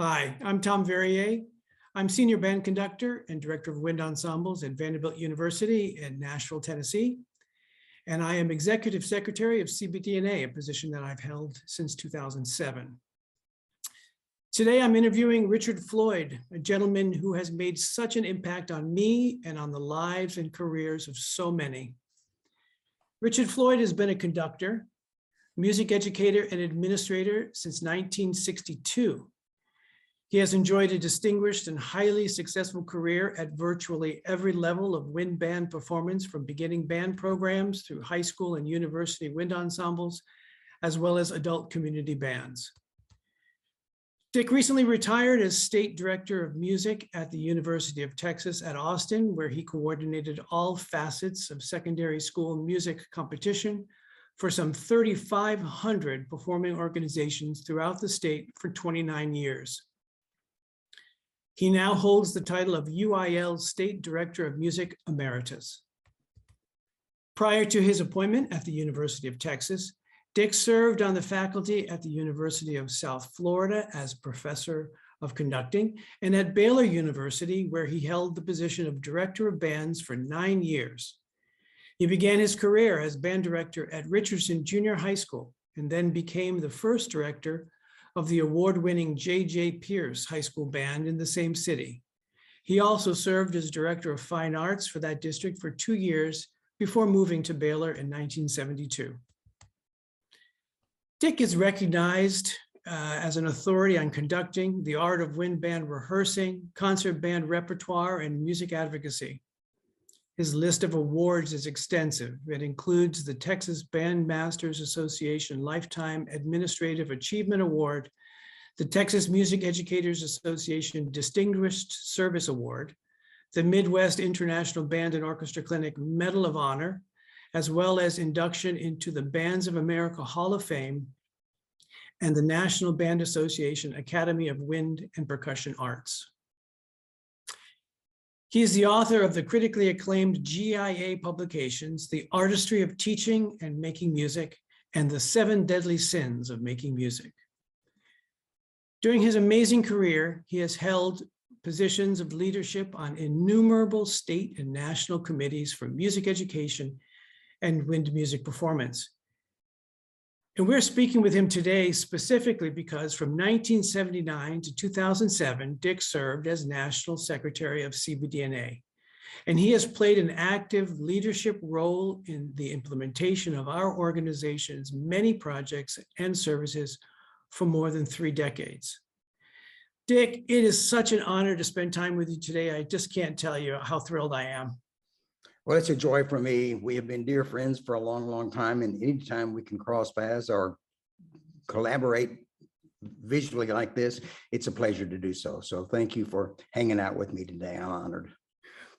Hi, I'm Tom Verrier. I'm Senior Band Conductor and Director of Wind Ensembles at Vanderbilt University in Nashville, Tennessee. And I am Executive Secretary of CBDNA, a position that I've held since 2007. Today, I'm interviewing Richard Floyd, a gentleman who has made such an impact on me and on the lives and careers of so many. Richard Floyd has been a conductor, music educator, and administrator since 1962. He has enjoyed a distinguished and highly successful career at virtually every level of wind band performance, from beginning band programs through high school and university wind ensembles, as well as adult community bands. Dick recently retired as State Director of Music at the University of Texas at Austin, where he coordinated all facets of secondary school music competition for some 3,500 performing organizations throughout the state for 29 years. He now holds the title of UIL State Director of Music Emeritus. Prior to his appointment at the University of Texas, Dick served on the faculty at the University of South Florida as Professor of Conducting, and at Baylor University, where he held the position of Director of Bands for 9 years. He began his career as band director at Richardson Junior High School, and then became the first director of the award-winning J.J. Pierce High School Band in the same city. He also served as Director of Fine Arts for that district for 2 years before moving to Baylor in 1972. Dick is recognized as an authority on conducting, the art of wind band rehearsing, concert band repertoire, and music advocacy. His list of awards is extensive. It includes the Texas Bandmasters Association Lifetime Administrative Achievement Award, the Texas Music Educators Association Distinguished Service Award, the Midwest International Band and Orchestra Clinic Medal of Honor, as well as induction into the Bands of America Hall of Fame and the National Band Association Academy of Wind and Percussion Arts. He is the author of the critically acclaimed GIA publications, The Artistry of Teaching and Making Music, and The 7 Deadly Sins of Making Music. During his amazing career, he has held positions of leadership on innumerable state and national committees for music education and wind music performance. And we're speaking with him today specifically because from 1979 to 2007, Dick served as National Secretary of CBDNA. And he has played an active leadership role in the implementation of our organization's many projects and services for more than 3 decades. Dick, it is such an honor to spend time with you today. I just can't tell you how thrilled I am. Well, it's a joy for me. We have been dear friends for a long, long time, and anytime we can cross paths or collaborate visually like this, it's a pleasure to do so. So thank you for hanging out with me today. I'm honored.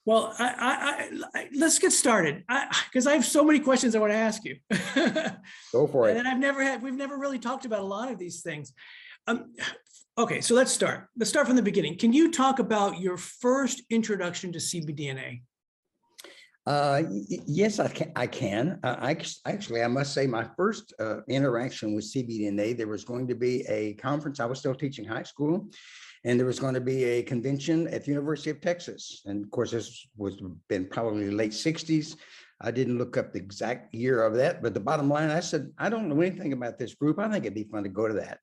Well, let's get started, because I have so many questions I want to ask you. Go for it. And we've never really talked about a lot of these things. Okay, so let's start. Let's start from the beginning. Can you talk about your first introduction to CBDNA? Yes, I can. Actually, I must say my first interaction with CBDNA, there was going to be a conference. I was still teaching high school, and there was going to be a convention at the University of Texas. And of course, this was been probably late 60s. I didn't look up the exact year of that, but the bottom line, I said, I don't know anything about this group. I think it'd be fun to go to that.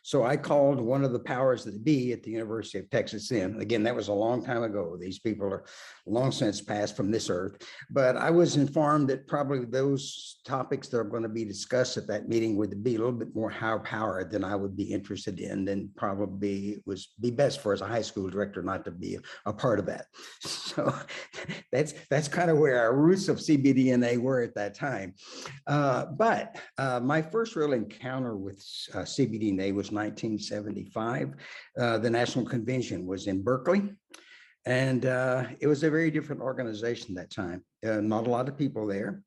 So I called one of the powers that be at the University of Texas then. Again, that was a long time ago. These people are long since passed from this earth. But I was informed that probably those topics that are going to be discussed at that meeting would be a little bit more higher powered than I would be interested in, and probably be best for as a high school director not to be a part of that. So that's kind of where our roots of CBDNA were at that time. But my first real encounter with CBDNA was 1975. The National Convention was in Berkeley, and it was a very different organization that time. Not a lot of people there.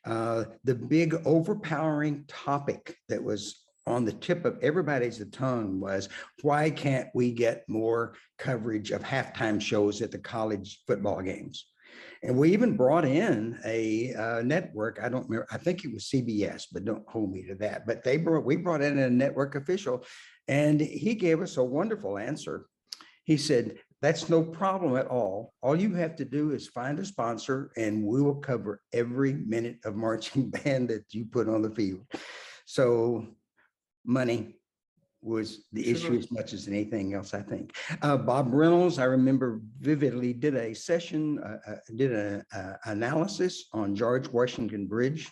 The big overpowering topic that was on the tip of everybody's tongue was, why can't we get more coverage of halftime shows at the college football games? And we even brought in a network. I don't remember. I think it was CBS, but don't hold me to that. But we brought in a network official, And he gave us a wonderful answer. He said, that's no problem at all. All you have to do is find a sponsor and we will cover every minute of marching band that you put on the field. So money was the issue as much as anything else, I think. Bob Reynolds, I remember vividly, did a session, did an analysis on George Washington Bridge.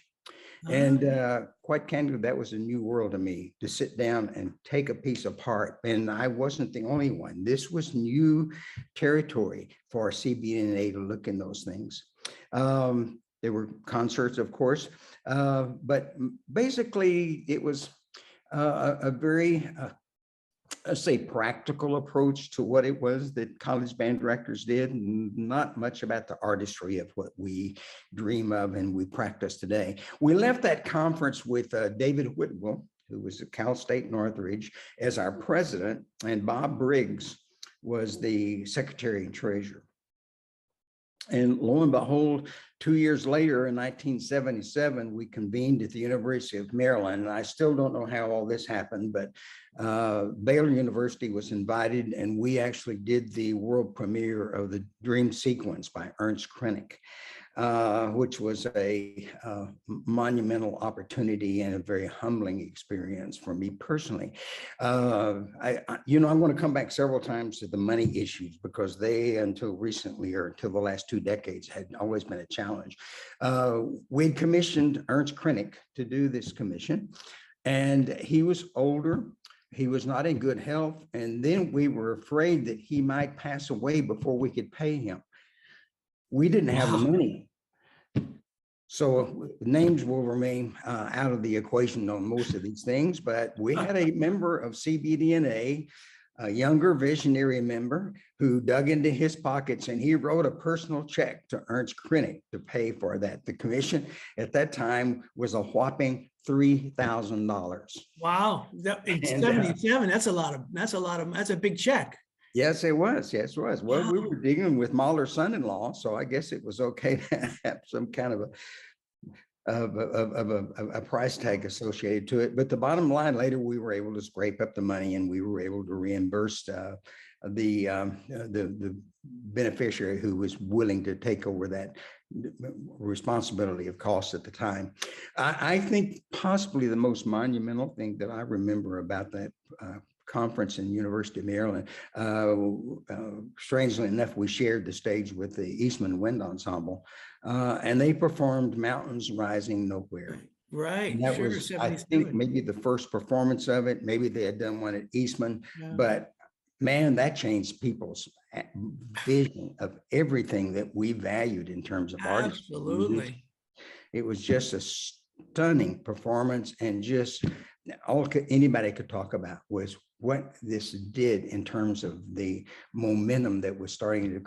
And quite candidly, that was a new world to me, to sit down and take a piece apart. And I wasn't the only one. This was new territory for CBDNA to look in those things. There were concerts, of course, but basically it was a very, let's say, practical approach to what it was that college band directors did, not much about the artistry of what we dream of and we practice today. We left that conference with David Whitwell, who was at Cal State Northridge, as our president, and Bob Briggs was the Secretary-Treasurer. And lo and behold, 2 years later in 1977, we convened at the University of Maryland. And I still don't know how all this happened, but Baylor University was invited and we actually did the world premiere of the Dream Sequence by Ernst Krenek, which was a monumental opportunity and a very humbling experience for me personally. I'm going to come back several times to the money issues because they, until recently or until the last 2 decades, had always been a challenge. We'd commissioned Ernst Krenek to do this commission, and he was older. He was not in good health. And then we were afraid that he might pass away before we could pay him. We didn't have the money. So names will remain out of the equation on most of these things, but we had a member of CBDNA, a younger visionary member, who dug into his pockets and he wrote a personal check to Ernst Krenek to pay for that. The commission at that time was a whopping $3,000. Wow, in 77, that's a big check. Yes, it was. Yes, it was. Well, wow. We were dealing with Mahler's son-in-law, so I guess it was okay to have some kind of a price tag associated to it. But the bottom line, later we were able to scrape up the money and we were able to reimburse the beneficiary who was willing to take over that responsibility of costs at the time. I think possibly the most monumental thing that I remember about that conference in University of Maryland. Strangely enough, we shared the stage with the Eastman Wind Ensemble, and they performed Mountains Rising Nowhere. Right. And that was, I think, maybe the first performance of it. Maybe they had done one at Eastman, but man, that changed people's vision of everything that we valued in terms of art. Absolutely. It was just a stunning performance, and just all anybody could talk about was what this did in terms of the momentum that was starting to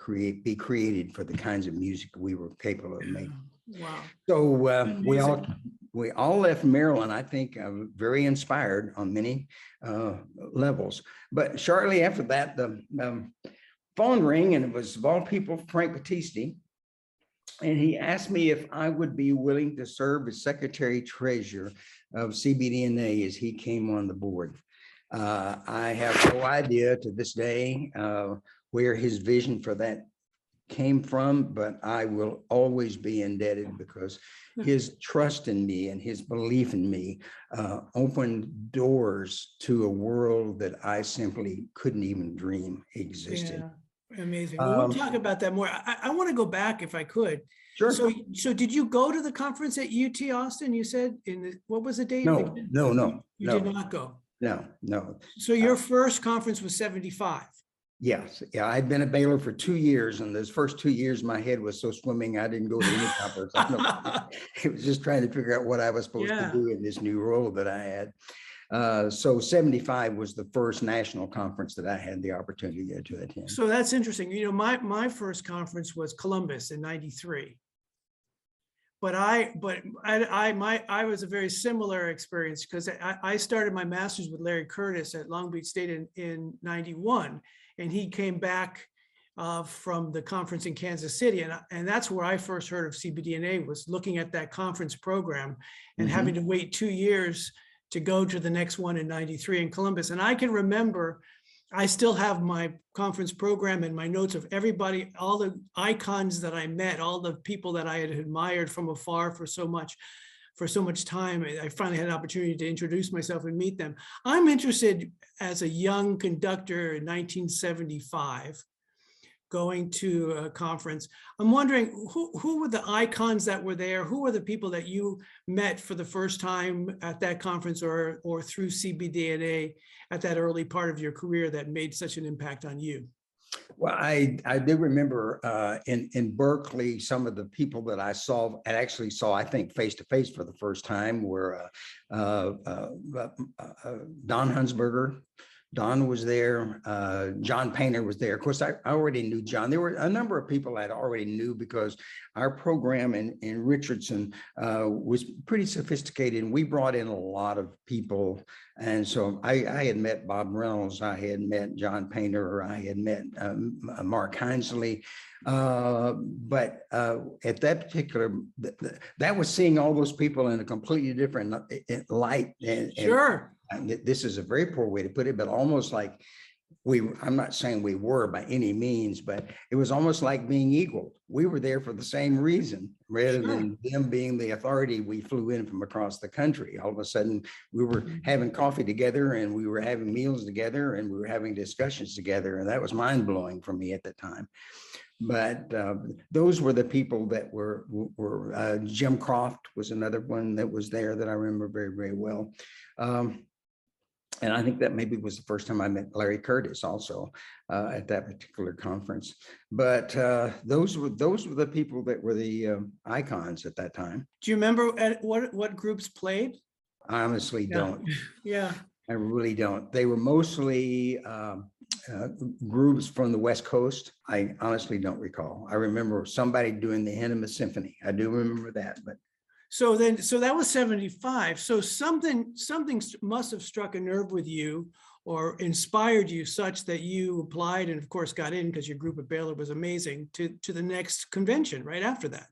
be created for the kinds of music we were capable of making. Wow. So we all left Maryland, I think, very inspired on many levels. But shortly after that, the phone rang, and it was, of all people, Frank Battisti. And he asked me if I would be willing to serve as Secretary-Treasurer of CBDNA as he came on the board. I have no idea to this day where his vision for that came from, but I will always be indebted because his trust in me and his belief in me opened doors to a world that I simply couldn't even dream existed. Yeah, amazing. Well, we'll talk about that more. I want to go back if I could. Sure. So did you go to the conference at UT Austin? You said what was the date? No. You did not go. No. So your first conference was 75. Yes. Yeah. I'd been at Baylor for 2 years, and those first 2 years, my head was so swimming, I didn't go to any conference. It was just trying to figure out what I was supposed to do in this new role that I had. So 75 was the first national conference that I had the opportunity to attend. So that's interesting. You know, my first conference was Columbus in 93. But I was a very similar experience because I started my master's with Larry Curtis at Long Beach State in 91, and he came back from the conference in Kansas City, and that's where I first heard of CBDNA, was looking at that conference program and having to wait 2 years to go to the next one in 93 in Columbus. And I can remember, I still have my conference program and my notes of everybody, all the icons that I met, all the people that I had admired from afar for so much time. I finally had an opportunity to introduce myself and meet them. I'm interested as a young conductor in 1975, going to a conference. I'm wondering who were the icons that were there? Who were the people that you met for the first time at that conference or through CBDNA at that early part of your career that made such an impact on you? Well, I do remember in Berkeley, some of the people that I saw and actually saw, I think, face to face for the first time were Don Hunsberger. Don was there. John Painter was there. Of course, I already knew John. There were a number of people I already knew because our program in Richardson was pretty sophisticated, and we brought in a lot of people. And so I had met Bob Reynolds, I had met John Painter, I had met Mark Hinesley. But at that particular, that was seeing all those people in a completely different light. Sure. And this is a very poor way to put it, but almost like I'm not saying we were by any means, but it was almost like being equal. We were there for the same reason, rather than them being the authority. We flew in from across the country. All of a sudden, we were having coffee together, and we were having meals together, and we were having discussions together. And that was mind blowing for me at the time. But those were the people that were Jim Croft was another one that was there that I remember very, very well. And I think that maybe was the first time I met Larry Curtis also at that particular conference. But those were the people that were the icons at that time. Do you remember what groups played? I honestly don't. Yeah. I really don't. They were mostly groups from the West Coast. I honestly don't recall. I remember somebody doing the Emeritus Symphony. I do remember that, but. So that was 75. So something must have struck a nerve with you or inspired you such that you applied and of course got in because your group at Baylor was amazing to the next convention right after that.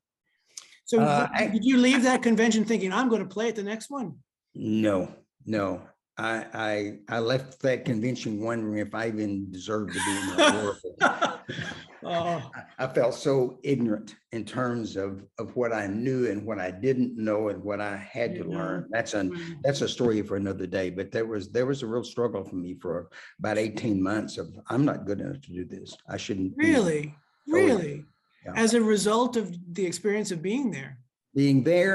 So did you leave that convention thinking I'm going to play at the next one? No. I left that convention wondering if I even deserved to be in the world. I felt so ignorant in terms of what I knew and what I didn't know and what I had to learn. That's a story for another day. But there was a real struggle for me for about 18 months of I'm not good enough to do this. I shouldn't. Really? Yeah. As a result of the experience of being there.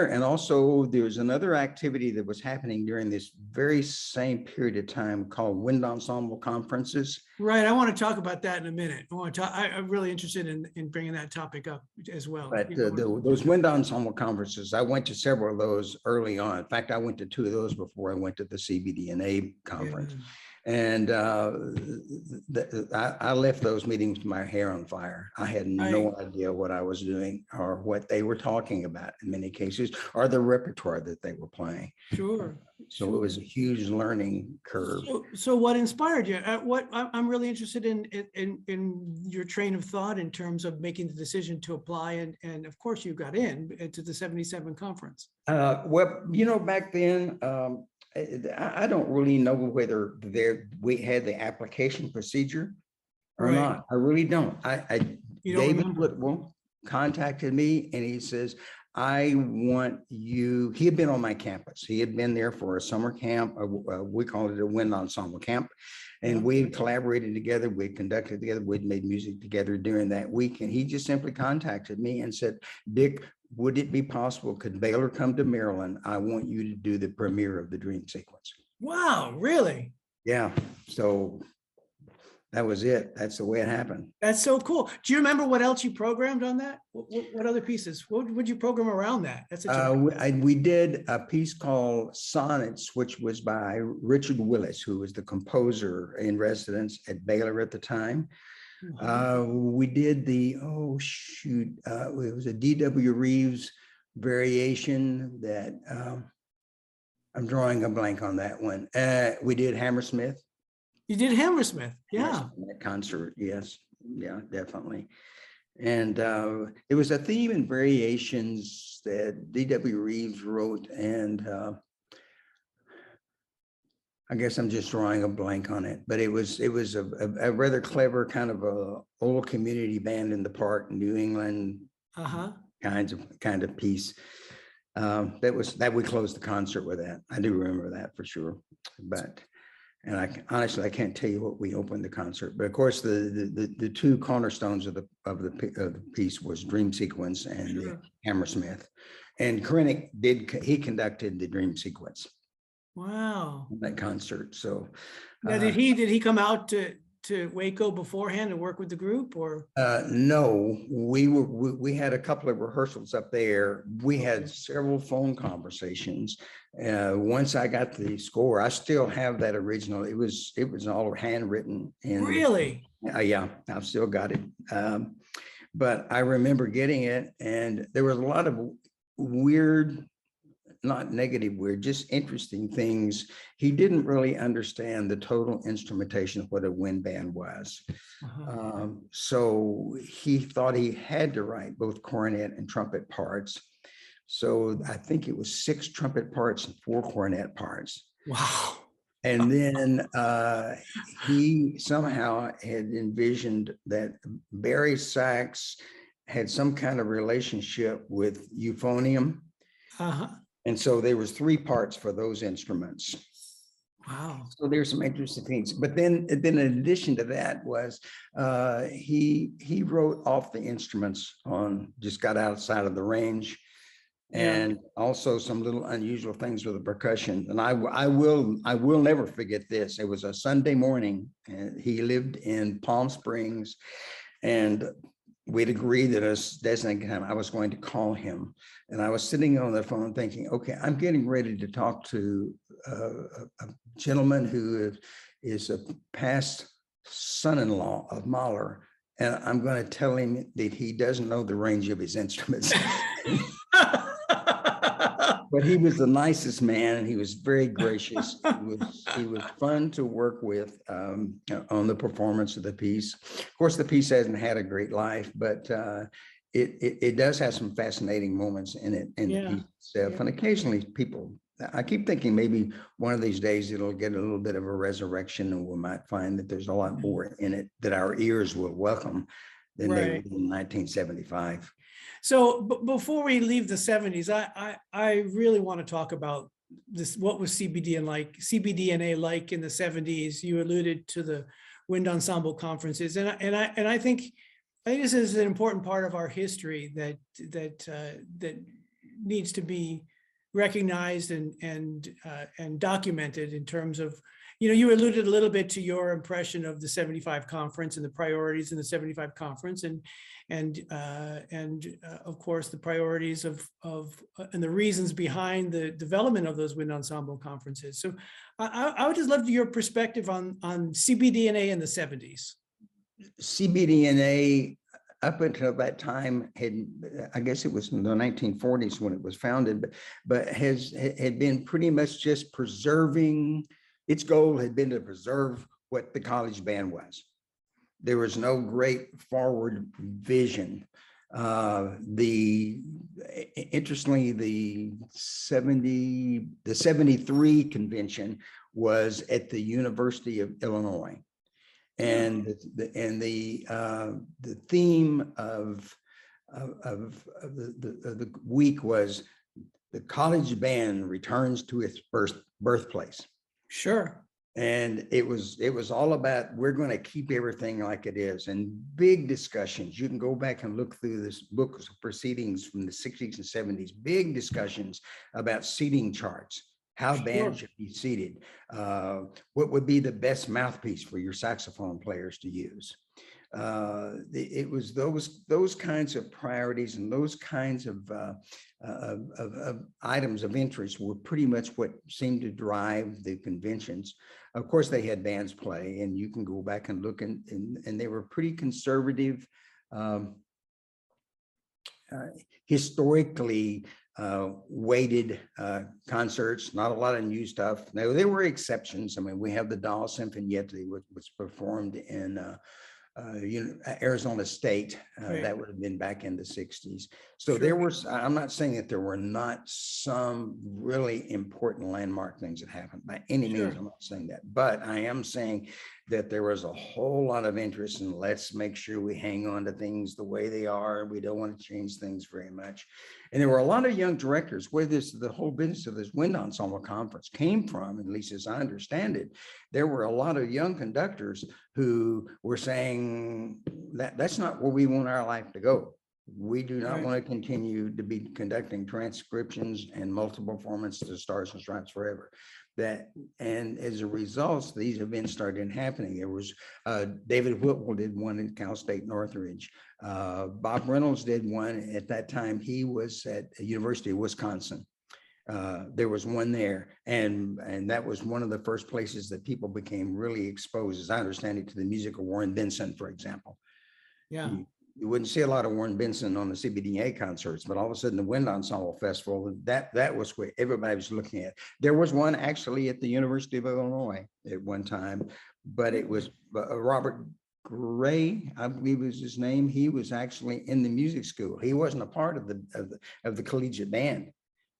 And also there's another activity that was happening during this very same period of time called wind ensemble conferences. Right. I want to talk about that in a minute. I'm really interested in bringing that topic up as well. But those wind ensemble conferences, I went to several of those early on. In fact, I went to 2 of those before I went to the CBDNA conference. Yeah. And I left those meetings with my hair on fire. I had no idea what I was doing or what they were talking about in many cases, or the repertoire that they were playing. Sure. So it was a huge learning curve. So what inspired you? I'm really interested in your train of thought in terms of making the decision to apply, and of course you got in to the 77 conference. Well, back then. I don't really know whether we had the application procedure or not. I really don't. David Whitwell contacted me and he says, I want you. He had been on my campus. He had been there for a summer camp. We called it a wind ensemble camp. And we had collaborated together. We conducted together. We'd made music together during that week. And he just simply contacted me and said, Dick, would it be possible? Could Baylor come to Maryland? I want you to do the premiere of the Dream Sequence. Wow, really? Yeah. So that was it. That's the way it happened. That's so cool. Do you remember what else you programmed on that? What other pieces? What would you program around that? That's we did a piece called Sonnets, which was by Richard Willis, who was the composer in residence at Baylor at the time. We did it was a D.W. Reeves variation that I'm drawing a blank on that one. We did Hammersmith. You did Hammersmith, yeah. That concert, yes, yeah, definitely. And it was a theme and variations that D.W. Reeves wrote, and I guess I'm just drawing a blank on it, but it was a rather clever kind of a old community band in the park, New England kind of piece. That we closed the concert with that. I do remember that for sure. But and honestly I can't tell you what we opened the concert. But of course the two cornerstones of the piece was Dream Sequence and the Hammersmith. And Krennic he conducted the Dream Sequence. Wow. That concert. So now did he come out to Waco beforehand and work with the group, or? No, we had a couple of rehearsals up there. We had several phone conversations. Once I got the score, I still have that original. It was all handwritten. And really? Yeah, I've still got it. But I remember getting it, and there was a lot of weird, not negative weird, just interesting things. He didn't really understand the total instrumentation of what a wind band was. So he thought he had to write both cornet and trumpet parts. So I think it was 6 trumpet parts and 4 cornet parts. Wow. And then he somehow had envisioned that bari sax had some kind of relationship with euphonium. And so there was 3 parts for those instruments. Wow. So there's some interesting things. But then in addition to that was he wrote off the instruments just got outside of the range. And also some little unusual things with the percussion. And I will never forget this. It was a Sunday morning, and he lived in Palm Springs, and we'd agreed that a designated time I was going to call him. And I was sitting on the phone thinking, okay, I'm getting ready to talk to a gentleman who is a past son-in-law of Mahler. And I'm going to tell him that he doesn't know the range of his instruments. But he was the nicest man, and he was very gracious. He was fun to work with on the performance of the piece. Of course, the piece hasn't had a great life, but it does have some fascinating moments in it, in the piece itself. And occasionally I keep thinking maybe one of these days it'll get a little bit of a resurrection, and we might find that there's a lot more in it that our ears will welcome than they would in 1975. So before we leave the 70s, I really want to talk about this. What was CBDNA like in the 70s? You alluded to the wind ensemble conferences, and I think this is an important part of our history that needs to be recognized and documented in terms of, you alluded a little bit to your impression of the 75 conference and the priorities in the 75 conference, and of course the priorities of and the reasons behind the development of those wind ensemble conferences. So I would just love your perspective on CBDNA in the 70s. CBDNA up until that time I guess it was in the 1940s when it was founded, but had been pretty much just preserving. Its goal had been to preserve what the college band was. There was no great forward vision. Interestingly, the 73 convention was at the University of Illinois, and the theme of the week was the college band returns to its birthplace. Sure. And it was all about, we're going to keep everything like it is, and big discussions. You can go back and look through this book of proceedings from the 60s and 70s, big discussions about seating charts, how bands should be seated, what would be the best mouthpiece for your saxophone players to use. It was those kinds of priorities and those kinds of items of interest were pretty much what seemed to drive the conventions. Of course, they had bands play, and you can go back and look, and they were pretty conservative, historically weighted concerts, not a lot of new stuff. Now, there were exceptions. I mean, we have the Doll Symphony, which was performed in Arizona State. Right. That would have been back in the 60s. So Sure. there was, I'm not saying that there were not some really important landmark things that happened by any means. Sure. I'm not saying that, but I am saying that there was a whole lot of interest in let's make sure we hang on to things the way they are. We don't want to change things very much. And there were a lot of young directors where the whole business of this wind ensemble conference came from, at least as I understand it. There were a lot of young conductors who were saying that that's not where we want our life to go. We do not Right. want to continue to be conducting transcriptions and multiple performances to Stars and Stripes forever. And as a result, these events started happening. There was David Whitwell did one in Cal State Northridge. Bob Reynolds did one at that time. He was at the University of Wisconsin. There was one there, and that was one of the first places that people became really exposed, as I understand it, to the music of Warren Benson, for example. Yeah. You wouldn't see a lot of Warren Benson on the CBDNA concerts, but all of a sudden the Wind Ensemble Festival, that was what everybody was looking at. There was one actually at the University of Illinois at one time, but it was Robert Gray, I believe was his name. He was actually in the music school. He wasn't a part of the collegiate band,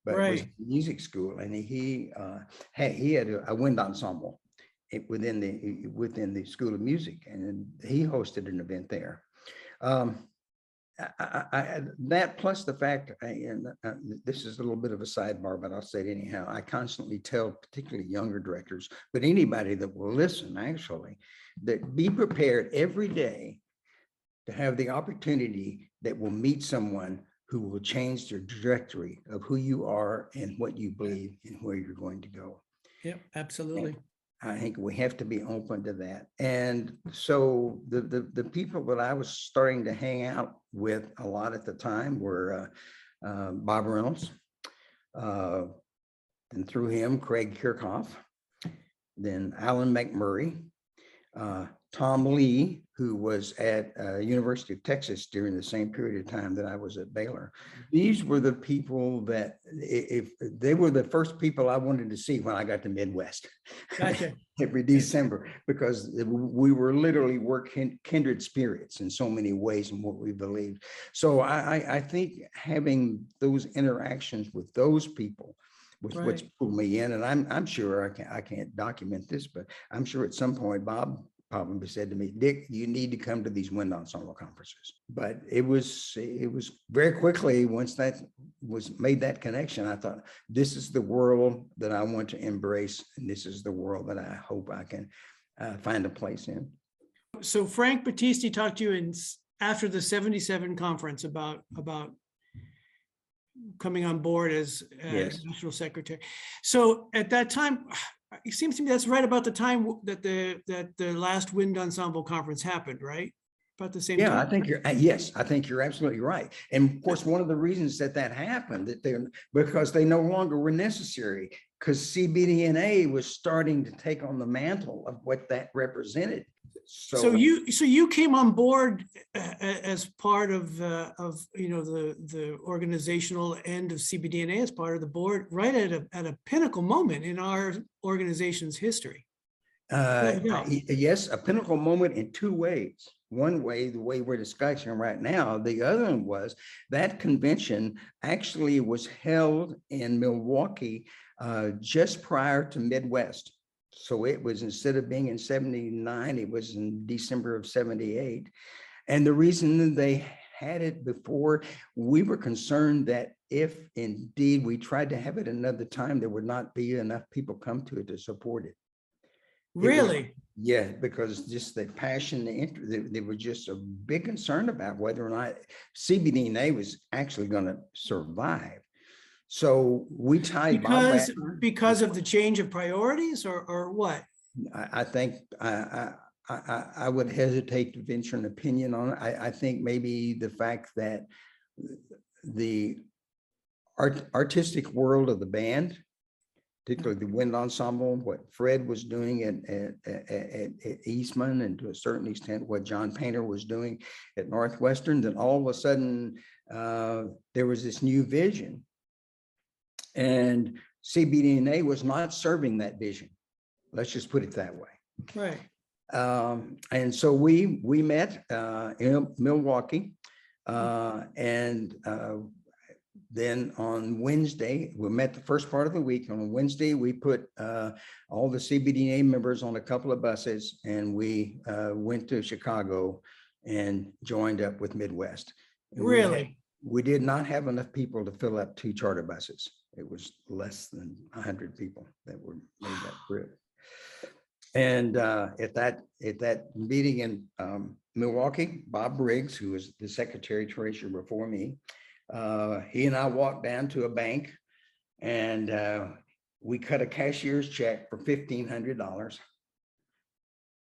but it was Right. music school, and he had a wind ensemble within the School of Music, and he hosted an event there. That plus the fact, and this is a little bit of a sidebar, but I'll say it anyhow. I constantly tell particularly younger directors, but anybody that will listen actually, that be prepared every day to have the opportunity that will meet someone who will change the trajectory of who you are and what you believe and where you're going to go. Yep, absolutely. I think we have to be open to that. And so the people that I was starting to hang out with a lot at the time were Bob Reynolds, and through him, Craig Kirchhoff, then Alan McMurray, Tom Lee, who was at University of Texas during the same period of time that I was at Baylor. These were the people that, if they were the first people I wanted to see when I got to Midwest. Gotcha. Every December, because we were literally kindred spirits in so many ways in what we believed. So I think having those interactions with those people was what's pulled me in. And I'm sure I can't document this, but I'm sure at some point Bob probably said to me, Dick, you need to come to these wind ensemble conferences. But it was very quickly, once that was made that connection, I thought, this is the world that I want to embrace. And this is the world that I hope I can find a place in. So Frank Battisti talked to you after the 77 conference about coming on board as Yes. National Secretary. So at that time, it seems to me that's right about the time that the last wind ensemble conference happened, right? About the same time. Yeah, I think I think you're absolutely right. And of course, one of the reasons that happened, because they no longer were necessary, because CBDNA was starting to take on the mantle of what that represented. So you came on board as part of the organizational end of CBDNA, as part of the board, right at a pinnacle moment in our organization's history. Yes, a pinnacle moment in two ways. One way, the way we're discussing right now. The other one was that convention actually was held in Milwaukee just prior to Midwest. So it was, instead of being in 79, it was in December of 78. And the reason they had it before, we were concerned that if indeed we tried to have it another time, there would not be enough people come to it to support it. Really? Yeah, because just the passion, the interest, they were just a big concern about whether or not CBDNA was actually going to survive. So we tied because of the change of priorities, or what? I think I would hesitate to venture an opinion on it. I think maybe the fact that the artistic world of the band, particularly the wind ensemble, what Fred was doing at Eastman, and to a certain extent what John Painter was doing at Northwestern, then all of a sudden there was this new vision. And CBDNA was not serving that vision. Let's just put it that way. Right. And so we met in Milwaukee, and then on Wednesday, we met the first part of the week. On Wednesday, we put all the CBDNA members on a couple of buses, and we went to Chicago and joined up with Midwest. And Really? we did not have enough people to fill up 2 charter buses. It was less than 100 people that were made that trip. And at that meeting in Milwaukee, Bob Briggs, who was the Secretary-Treasurer before me, he and I walked down to a bank, and we cut a cashier's check for $1,500.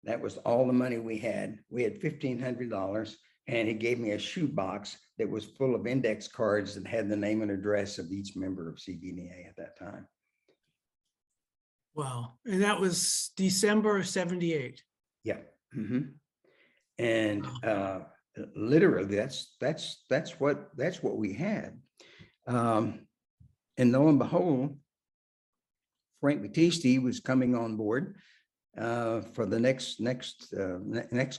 That was all the money we had. We had $1,500, and he gave me a shoebox that was full of index cards that had the name and address of each member of CBDNA at that time. Wow. And that was December of 78. Yeah. Mm-hmm. And literally that's what we had. And lo and behold, Frank Battisti was coming on board for the next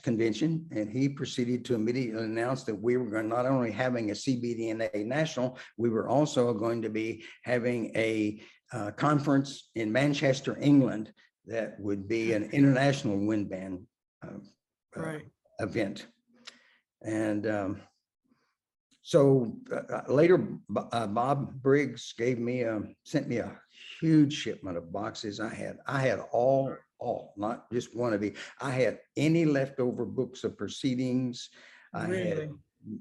convention, and he proceeded to immediately announce that we were going not only having a CBDNA national, we were also going to be having a conference in Manchester, England, that would be an international wind band event. And so later, Bob Briggs sent me a huge shipment of boxes. I had all, not just one of these. I had any leftover books of proceedings. Really?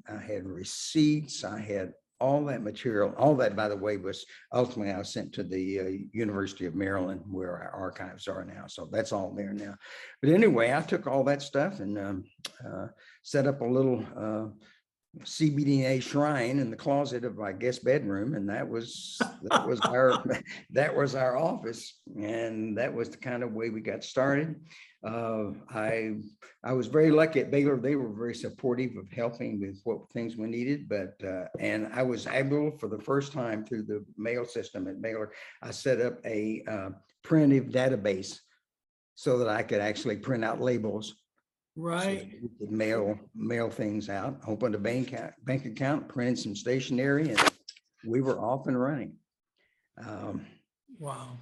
I had receipts. I had all that material. All that, by the way, was ultimately I was sent to the University of Maryland, where our archives are now. So that's all there now. But anyway, I took all that stuff and set up a little CBDNA shrine in the closet of my guest bedroom, and that was our office, and that was the kind of way we got started. I was very lucky at Baylor. They were very supportive of helping with what things we needed, but and I was able, for the first time through the mail system at Baylor, I set up a printed database so that I could actually print out labels. Right. So we could mail things out, opened a bank account, printed some stationery, and we were off and running. Wow.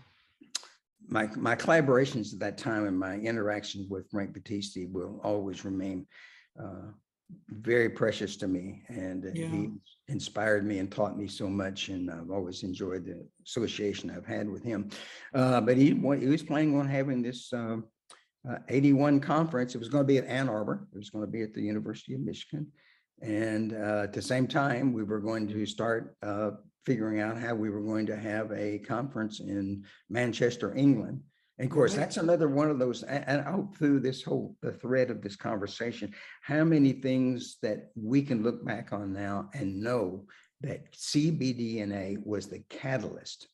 My collaborations at that time and my interactions with Frank Battisti will always remain very precious to me. And he inspired me and taught me so much, and I've always enjoyed the association I've had with him. But he was planning on having this 81 conference. It was going to be at Ann Arbor. It was going to be at the University of Michigan. And at the same time, we were going to start figuring out how we were going to have a conference in Manchester, England. And of course, that's another one of those, and I hope through the thread of this conversation, how many things that we can look back on now and know that CBDNA was the catalyst.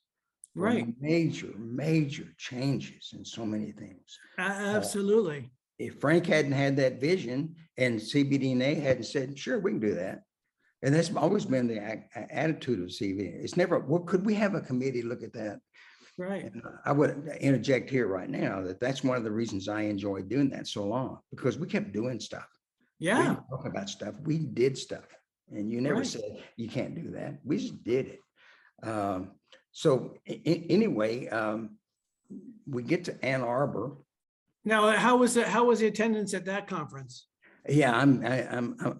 Right. Major changes in so many things. Absolutely. If Frank hadn't had that vision and CBDNA hadn't said, sure, we can do that. And that's always been the attitude of CBDNA. It's never, well, could we have a committee look at that? Right. And I would interject here right now that that's one of the reasons I enjoyed doing that so long, because we kept doing stuff. Yeah. We didn't talk about stuff. We did stuff. And you never said you can't do that. We just did it. So anyway, we get to Ann Arbor. Now, how was the attendance at that conference? Yeah, I'm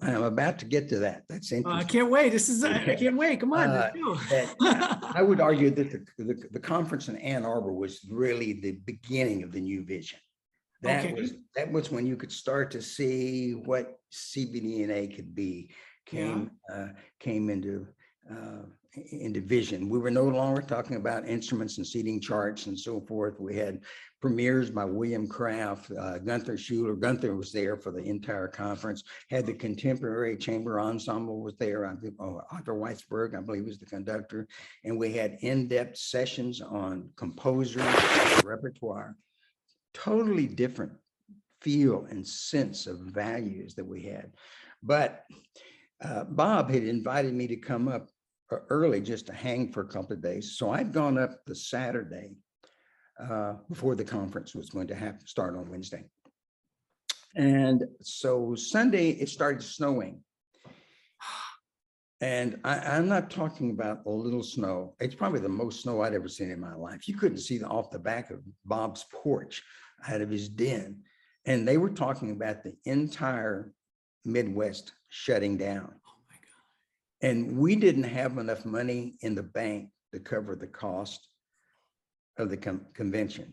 about to get to that. That's interesting. I can't wait. I can't wait. Come on. I would argue that the conference in Ann Arbor was really the beginning of the new vision. That was when you could start to see what CBDNA could be, came into vision. We were no longer talking about instruments and seating charts and so forth. We had premieres by William Kraft, Gunther Schuller. Gunther was there for the entire conference. Had the contemporary chamber ensemble was there. Arthur Weisberg, I believe, was the conductor. And we had in-depth sessions on composers and repertoire. Totally different feel and sense of values that we had. But Bob had invited me to come up early just to hang for a couple of days. So I'd gone up the Saturday before the conference was going to start on Wednesday. And so Sunday, it started snowing. And I'm not talking about a little snow. It's probably the most snow I'd ever seen in my life. You couldn't see off the back of Bob's porch out of his den. And they were talking about the entire Midwest shutting down. Oh my God. And we didn't have enough money in the bank to cover the cost of the convention.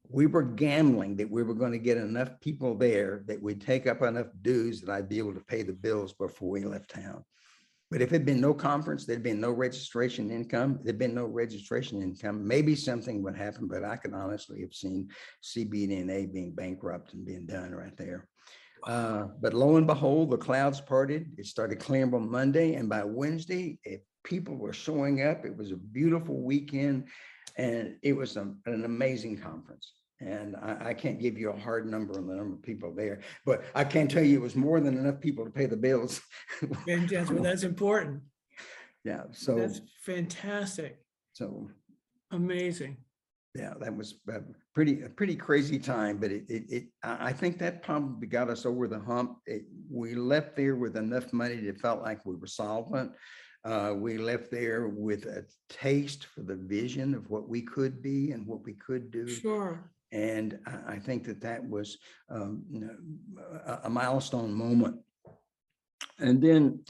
We were gambling that we were going to get enough people there that we'd take up enough dues that I'd be able to pay the bills before we left town. But if it'd been no conference, there'd been no registration income. There'd been no registration income. Maybe something would happen, but I could honestly have seen CBDNA being bankrupt and being done right there. But lo and behold, the clouds parted. It started clearing on Monday, and by Wednesday, people were showing up. It was a beautiful weekend, and it was an amazing conference. And I can't give you a hard number on the number of people there, but I can tell you it was more than enough people to pay the bills. And that's important. Yeah, so That's fantastic. So Amazing. yeah, that was a pretty crazy time, but I think that probably got us over the hump. We left there with enough money that it felt like we were solvent. We left there with a taste for the vision of what we could be and what we could do. Sure. And I think that was a milestone moment. And then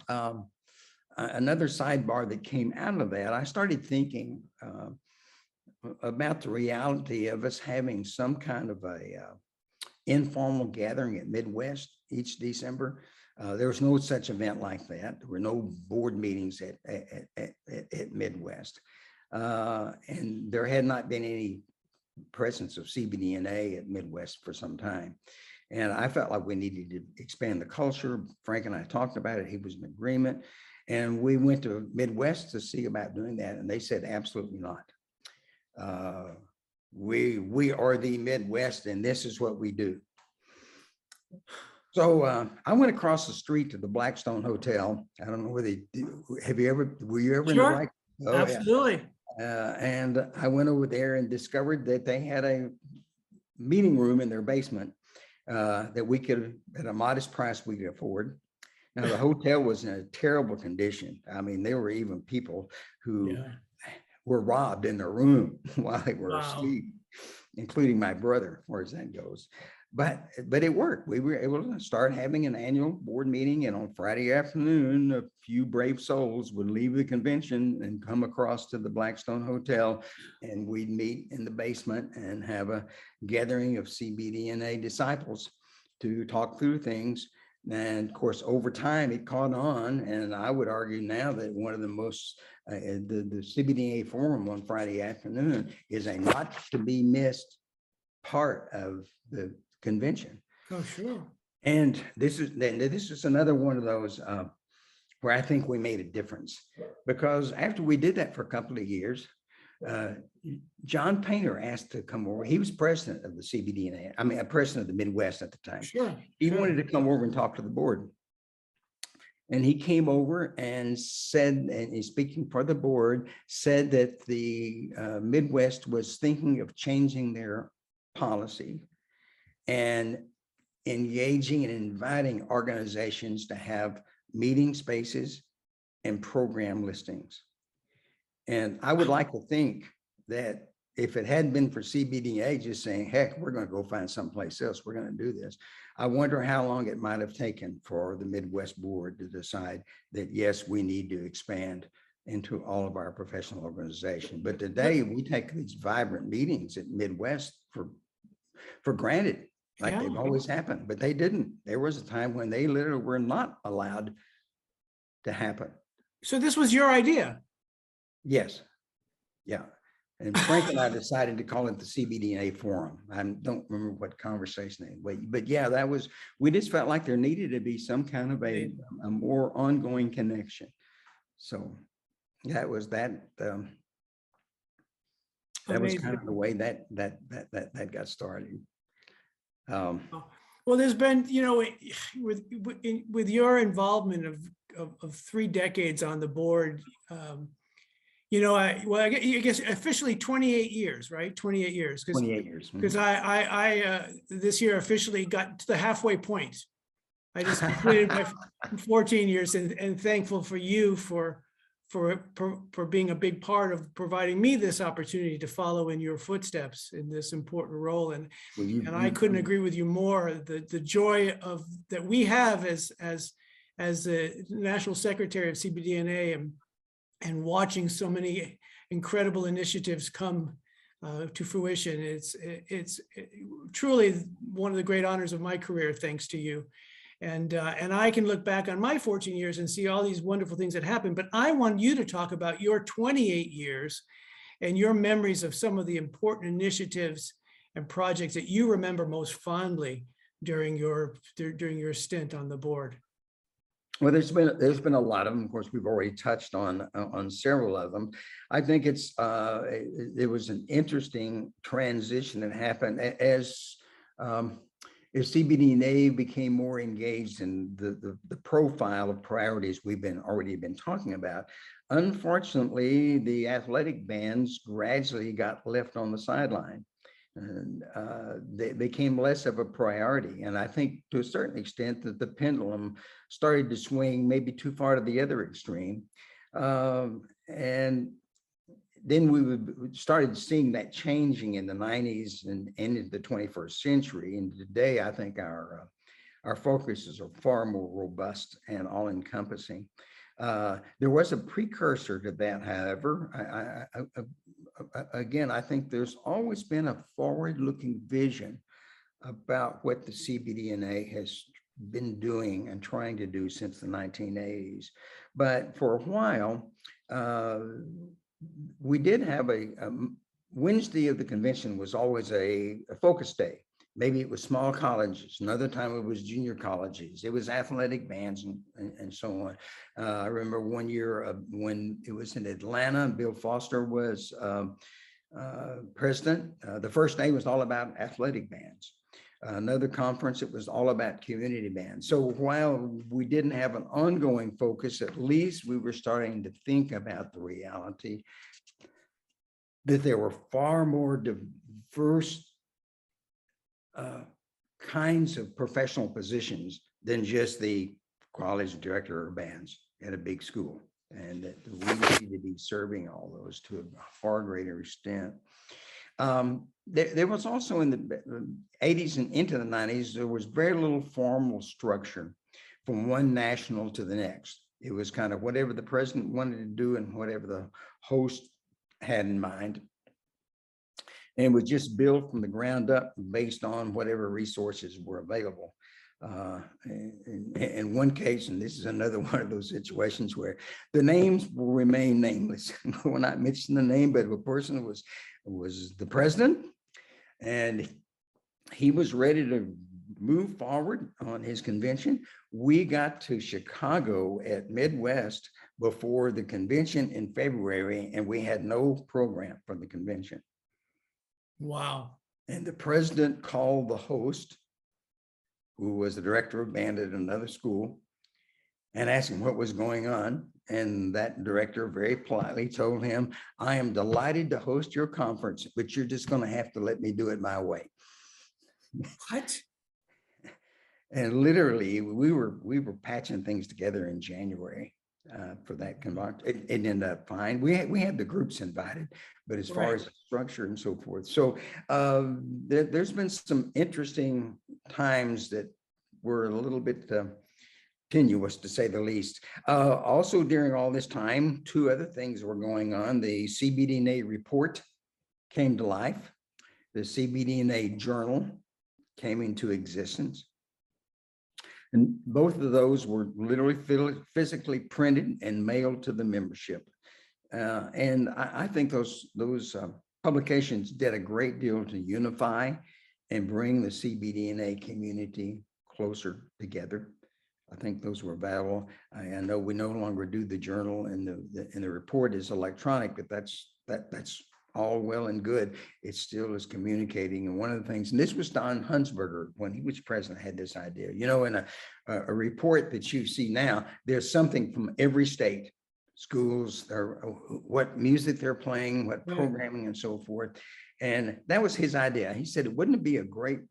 another sidebar that came out of that, I started thinking about the reality of us having some kind of a informal gathering at Midwest each December. There was no such event like that. There were no board meetings at Midwest. And there had not been any presence of CBDNA at Midwest for some time. And I felt like we needed to expand the culture. Frank and I talked about it. He was in agreement. And we went to Midwest to see about doing that. And they said, absolutely not. We are the Midwest, and this is what we do. So I went across the street to the Blackstone Hotel. I don't know where they do. Were you ever in the Black? Oh, absolutely. Yeah. And I went over there and discovered that they had a meeting room in their basement that we could, at a modest price, we could afford. Now, the hotel was in a terrible condition. I mean, there were even people who were robbed in their room while they were asleep, including my brother, as far as that goes. But it worked. We were able to start having an annual board meeting, and on Friday afternoon, a few brave souls would leave the convention and come across to the Blackstone Hotel, and we'd meet in the basement and have a gathering of CBDNA disciples to talk through things. And of course, over time, it caught on, and I would argue now that one of the most, the CBDNA forum on Friday afternoon is a not to be missed part of the convention. Oh, sure. And this is another one of those where I think we made a difference, because after we did that for a couple of years, John Painter asked to come over. He was president of the CBDNA, I mean, president of the Midwest at the time. Sure. He wanted to come over and talk to the board. And he came over and said, and he's speaking for the board, said that the Midwest was thinking of changing their policy and engaging and inviting organizations to have meeting spaces and program listings. And I would like to think that if it hadn't been for CBDNA just saying, heck, we're going to go find someplace else, we're going to do this, I wonder how long it might have taken for the Midwest board to decide that, yes, we need to expand into all of our professional organization. But today we take these vibrant meetings at Midwest for granted, like they've always happened, but they didn't. There was a time when they literally were not allowed to happen. So this was your idea? Yes. Yeah. And Frank and I decided to call it the CBDNA Forum. I don't remember what conversation but yeah, that was, we just felt like there needed to be some kind of a more ongoing connection. So that was that. That was kind of the way that got started. Well, there's been, you know, with your involvement of 3 decades on the board, I guess officially 28 years, right? 28 years. 28 years. Because I this year officially got to the halfway point. I just completed my 14 years, and thankful for you for being a big part of providing me this opportunity to follow in your footsteps in this important role. And I couldn't agree with you more. The joy that we have as the National Secretary of CBDNA, and watching so many incredible initiatives come to fruition. It's truly one of the great honors of my career, thanks to you. And I can look back on my 14 years and see all these wonderful things that happened, but I want you to talk about your 28 years and your memories of some of the important initiatives and projects that you remember most fondly during your stint on the board. Well, there's been a lot of them. Of course, we've already touched on several of them. I think it was an interesting transition that happened as CBDNA became more engaged in the profile of priorities we've already been talking about. Unfortunately, the athletic bands gradually got left on the sideline, and they became less of a priority. And I think to a certain extent that the pendulum started to swing maybe too far to the other extreme. And then we started seeing that changing in the 90s and into the 21st century. And today, I think our focuses are far more robust and all-encompassing. There was a precursor to that, however. Again, I think there's always been a forward-looking vision about what the CBDNA has been doing and trying to do since the 1980s. But for a while, we did have a Wednesday of the convention was always a focus day. Maybe it was small colleges. Another time it was junior colleges. It was athletic bands and so on. I remember one year when it was in Atlanta, Bill Foster was president. The first day was all about athletic bands. Another conference, it was all about community bands. So while we didn't have an ongoing focus, at least we were starting to think about the reality that there were far more diverse kinds of professional positions than just the college director of bands at a big school, and that we need to be serving all those to a far greater extent. There was also in the 80s and into the 90s, there was very little formal structure from one national to the next. It was kind of whatever the president wanted to do and whatever the host had in mind. And it was just built from the ground up based on whatever resources were available. In one case, and this is another one of those situations where the names will remain nameless. We're not mentioning the name, but a person was the president, and he was ready to move forward on his convention. We got to Chicago at Midwest before the convention in February, and we had no program for the convention. Wow. And the president called the host, who was the director of band at another school, and asked him what was going on. And that director very politely told him, "I am delighted to host your conference, but you're just going to have to let me do it my way." What? And literally, we were patching things together in January for that convention. It ended up fine. We had the groups invited, but as far as structure and so forth. So there's been some interesting times that were a little bit tenuous, to say the least. Also during all this time, two other things were going on. The CBDNA report came to life. The CBDNA journal came into existence. And both of those were literally physically printed and mailed to the membership. And I think those publications did a great deal to unify and bring the CBDNA community closer together. I think those were valuable. I know we no longer do the journal, and the report is electronic, but that's all well and good. It still is communicating. And one of the things, and this was Don Hunsberger when he was president, had this idea. You know, in a report that you see now, there's something from every state. schools, or what music they're playing, what Right. programming and so forth. And that was his idea. He said, wouldn't it be a great,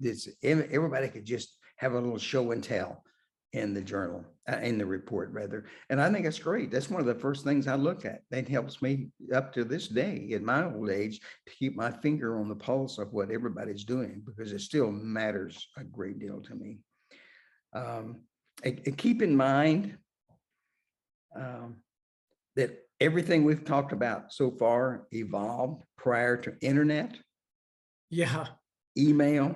everybody could just have a little show and tell in the journal, in the report rather. And I think that's great. That's one of the first things I look at. That helps me up to this day in my old age to keep my finger on the pulse of what everybody's doing, because it still matters a great deal to me. Keep in mind that everything we've talked about so far evolved prior to internet, Yeah. email,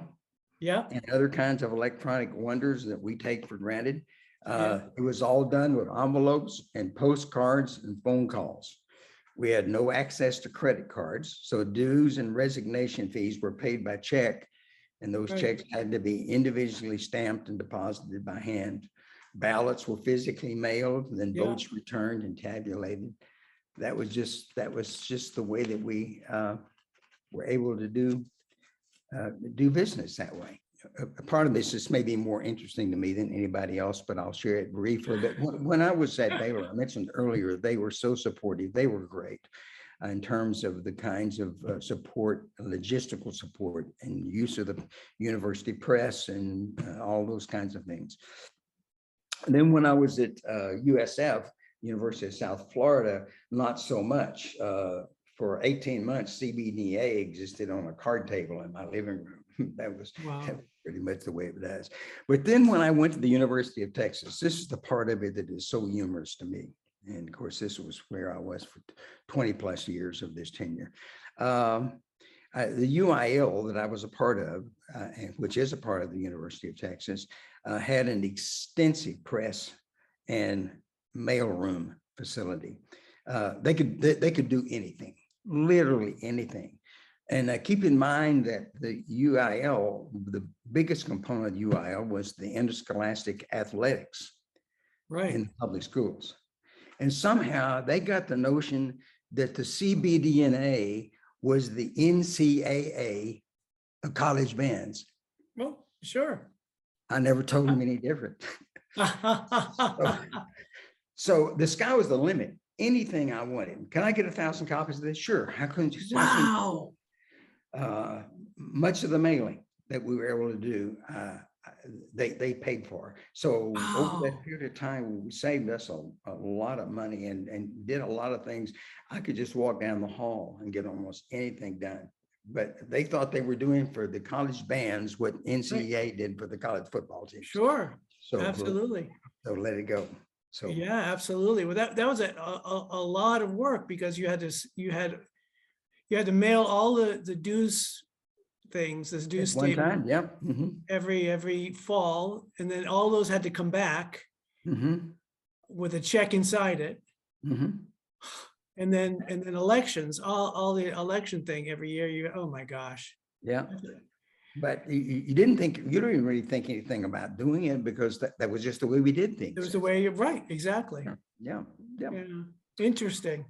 Yeah. and other kinds of electronic wonders that we take for granted. Yeah. It was all done with envelopes and postcards and phone calls. We had no access to credit cards, so dues and resignation fees were paid by check, and those Right. checks had to be individually stamped and deposited by hand. Ballots were physically mailed, and then Yeah. votes returned and tabulated. That was just the way that we were able to do business that way. A part of this may be more interesting to me than anybody else, but I'll share it briefly. But when I was at Baylor, I mentioned earlier, they were so supportive. They were great in terms of the kinds of support, logistical support, and use of the university press and all those kinds of things. And then when I was at USF, University of South Florida, not so much. For 18 months, CBDNA existed on a card table in my living room. That was Wow. pretty much the way it does. But then when I went to the University of Texas, this is the part of it that is so humorous to me. And of course, this was where I was for 20 plus years of this tenure. The UIL that I was a part of, which is a part of the University of Texas, had an extensive press and mailroom facility. They could do anything, literally anything. And keep in mind that the UIL, the biggest component of UIL was the interscholastic athletics Right. in public schools. And somehow they got the notion that the CBDNA was the NCAA of college bands. Well, sure. I never told them any different. So the sky was the limit. Anything I wanted. Can I get 1,000 copies of this? Sure. How couldn't you? Wow. Much of the mailing that we were able to do, they paid for. So over that period of time, we saved us a lot of money and did a lot of things. I could just walk down the hall and get almost anything done. But they thought they were doing for the college bands what NCAA did for the college football team. Sure. So Absolutely. So let it go. So yeah, absolutely. Well, that was a lot of work, because you had to mail all the dues things, this dues at one statement time, yeah. Mm-hmm. every fall, and then all those had to come back Mm-hmm. with a check inside it. Mm-hmm. And then elections, all the election thing every year. You, oh my gosh. Yeah. But you didn't even really think anything about doing it, because that was just the way we did things. It was the way you're right. Exactly. Yeah. Interesting.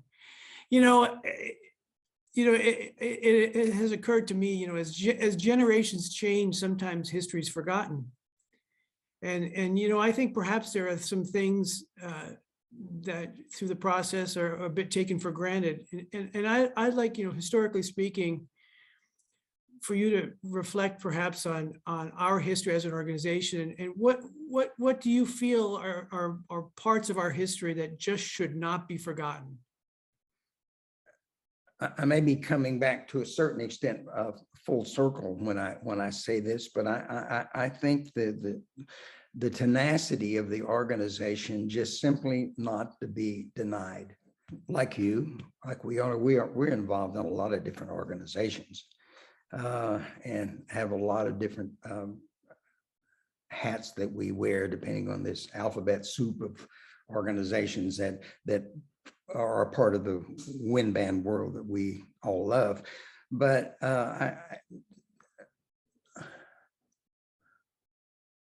It has occurred to me, as generations change, sometimes history is forgotten. And I think perhaps there are some things that through the process are a bit taken for granted. And I'd like, historically speaking, for you to reflect perhaps on our history as an organization, and what do you feel are parts of our history that just should not be forgotten? I may be coming back to a certain extent full circle when I say this, but I think that the tenacity of the organization just simply not to be denied. Like we are, we're involved in a lot of different organizations and have a lot of different hats that we wear depending on this alphabet soup of organizations that are a part of the wind band world that we all love. But I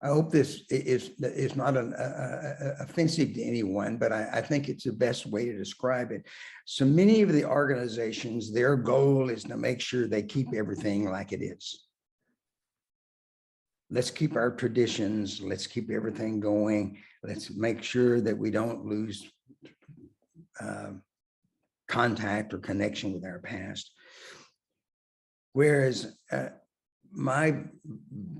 hope this is not offensive to anyone, but I think it's the best way to describe it. So many of the organizations, their goal is to make sure they keep everything like it is. Let's keep our traditions. Let's keep everything going. Let's make sure that we don't lose contact or connection with our past. Whereas my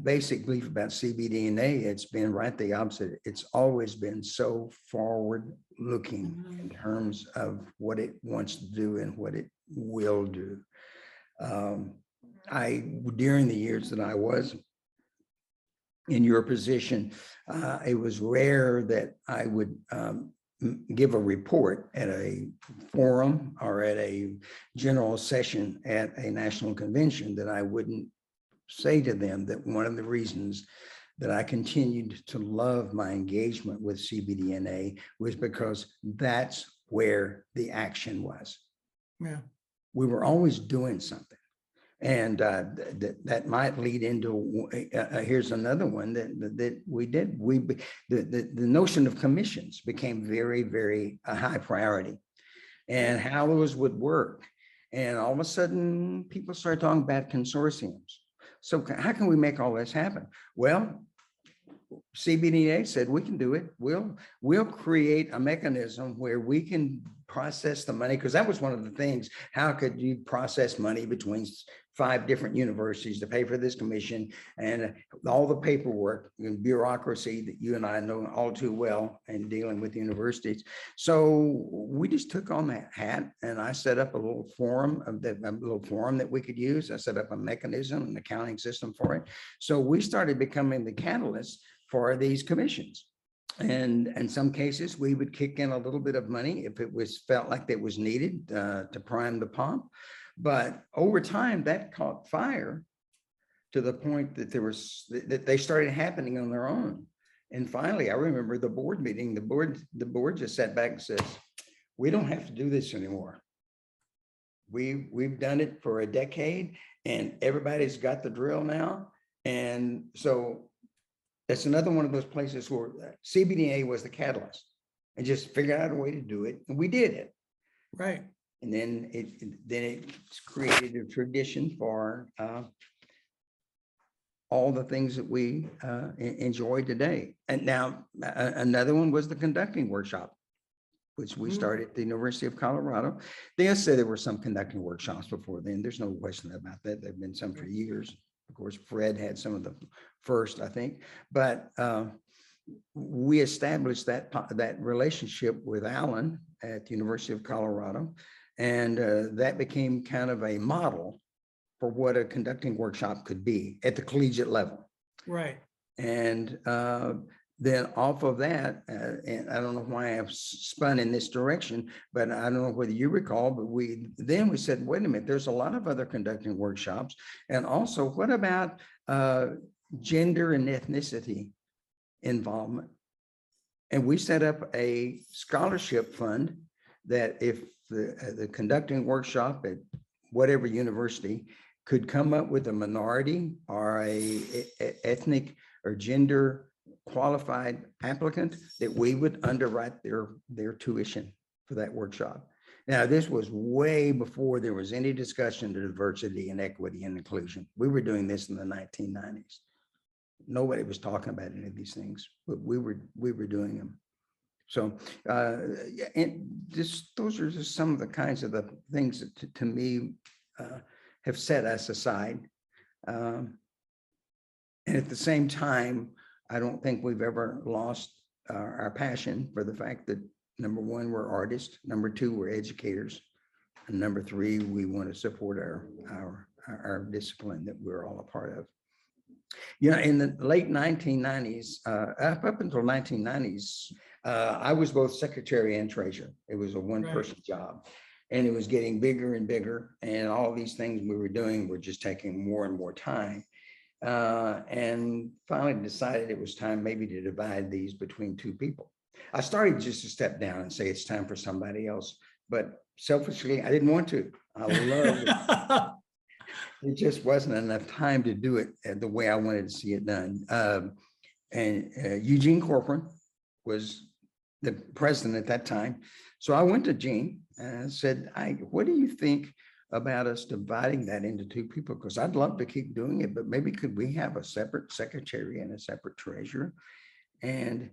basic belief about CBDNA, it's been right the opposite. It's always been so forward looking in terms of what it wants to do and what it will do. During the years that I was in your position, it was rare that I would give a report at a forum or at a general session at a national convention that I wouldn't say to them that one of the reasons that I continued to love my engagement with CBDNA was because that's where the action was. Yeah. We were always doing something. And that might lead into, here's another one that we did. The notion of commissions became very, very a high priority, and how those would work. And all of a sudden, people started talking about consortiums. So how can we make all this happen? Well, CBDNA said we can do it. We'll create a mechanism where we can process the money, because that was one of the things. How could you process money between 5 different universities to pay for this commission, and all the paperwork and bureaucracy that you and I know all too well in dealing with universities? So we just took on that hat, and I set up a little forum that we could use. I set up a mechanism, an accounting system for it. So we started becoming the catalyst for these commissions. And in some cases, we would kick in a little bit of money if it felt like that was needed to prime the pump. But over time, that caught fire to the point that they started happening on their own. And finally, I remember the board meeting. The board just sat back and says, "We don't have to do this anymore. We've done it for a decade, and everybody's got the drill now." And so that's another one of those places where CBDNA was the catalyst, and just figured out a way to do it, and we did it. Right. And then it created a tradition for all the things that we enjoy today. And now another one was the conducting workshop, which we started at the University of Colorado. They said there were some conducting workshops before then. There's no question about that. There've been some for years. Of course, Fred had some of the first, I think. But we established that relationship with Alan at the University of Colorado. And that became kind of a model for what a conducting workshop could be at the collegiate level. Right. And then off of that, and I don't know why I've spun in this direction, but I don't know whether you recall, but we said, wait a minute, there's a lot of other conducting workshops. And also, what about gender and ethnicity involvement? And we set up a scholarship fund that if the conducting workshop at whatever university could come up with a minority or a ethnic or gender qualified applicant, that we would underwrite their tuition for that workshop. Now, this was way before there was any discussion of diversity and equity and inclusion. We were doing this in the 1990s. Nobody was talking about any of these things, but we were doing them. So, and those are just some of the kinds of the things that to me have set us aside. And at the same time, I don't think we've ever lost our passion for the fact that, number one, we're artists. Number two, we're educators. And number three, we want to support our discipline that we're all a part of. You know, in the late 1990s, up until 1990s, I was both secretary and treasurer. It was a one-person job, and it was getting bigger and bigger. And all these things we were doing were just taking more and more time. And finally decided it was time maybe to divide these between 2 people. I started just to step down and say it's time for somebody else, but selfishly, I didn't want to. I loved it. It just wasn't enough time to do it the way I wanted to see it done. And Eugene Corcoran was the president at that time. So I went to Gene and said, what do you think about us dividing that into 2 people? Because I'd love to keep doing it, but maybe could we have a separate secretary and a separate treasurer? And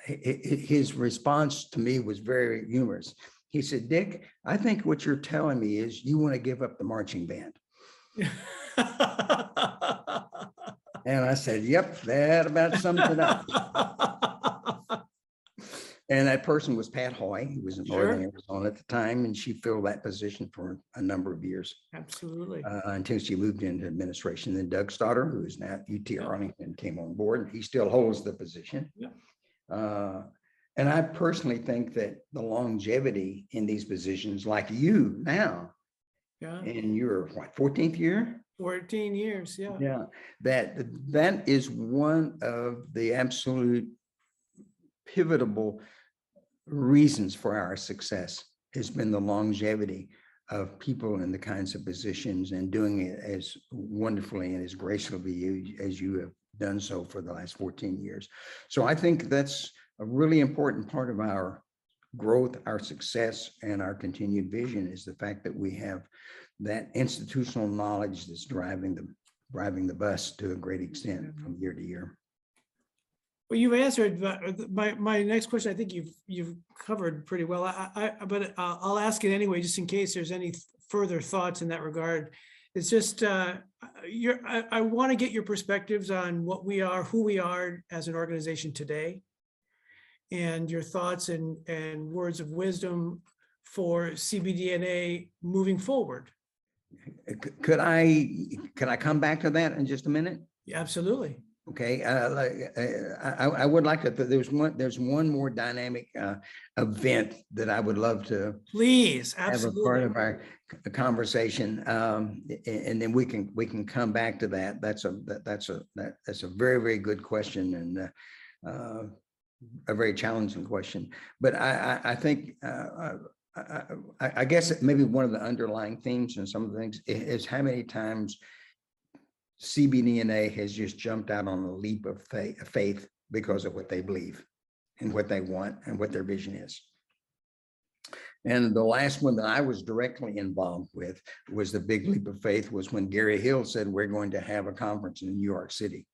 his response to me was very humorous. He said, "Dick, I think what you're telling me is you want to give up the marching band." And I said, "Yep, that about sums it up." And that person was Pat Hoy, who was in Northern Arizona at the time, and she filled that position for a number of years. Absolutely. Until she moved into administration. Then Doug Stoddard, who is now at UT Arlington, came on board. He still holds the position. And I personally think that the longevity in these positions, like you now, in your what, 14th year? 14 years, Yeah, that is one of the absolute pivotal reasons for our success has been the longevity of people in the kinds of positions and doing it as wonderfully and as gracefully as you have done so for the last 14 years. So I think that's a really important part of our growth, our success, and our continued vision is the fact that we have that institutional knowledge that's driving the bus to a great extent from year to year. Well, you've answered my next question. I think you've covered pretty well. But I'll ask it anyway, just in case there's any further thoughts in that regard. It's just I want to get your perspectives on what we are, who we are as an organization today, and your thoughts and words of wisdom for CBDNA moving forward. Could I come back to that in just a minute? Yeah, absolutely. Okay, I would like to. There's one more dynamic event that I would love to please have a part of our conversation, and then we can come back to that. That's a very, very good question and a very challenging question. But I think I guess maybe one of the underlying themes and some of the things is how many times CBDNA has just jumped out on a leap of faith because of what they believe and what they want and what their vision is. And the last one that I was directly involved with was the big leap of faith was when Gary Hill said, we're going to have a conference in New York City.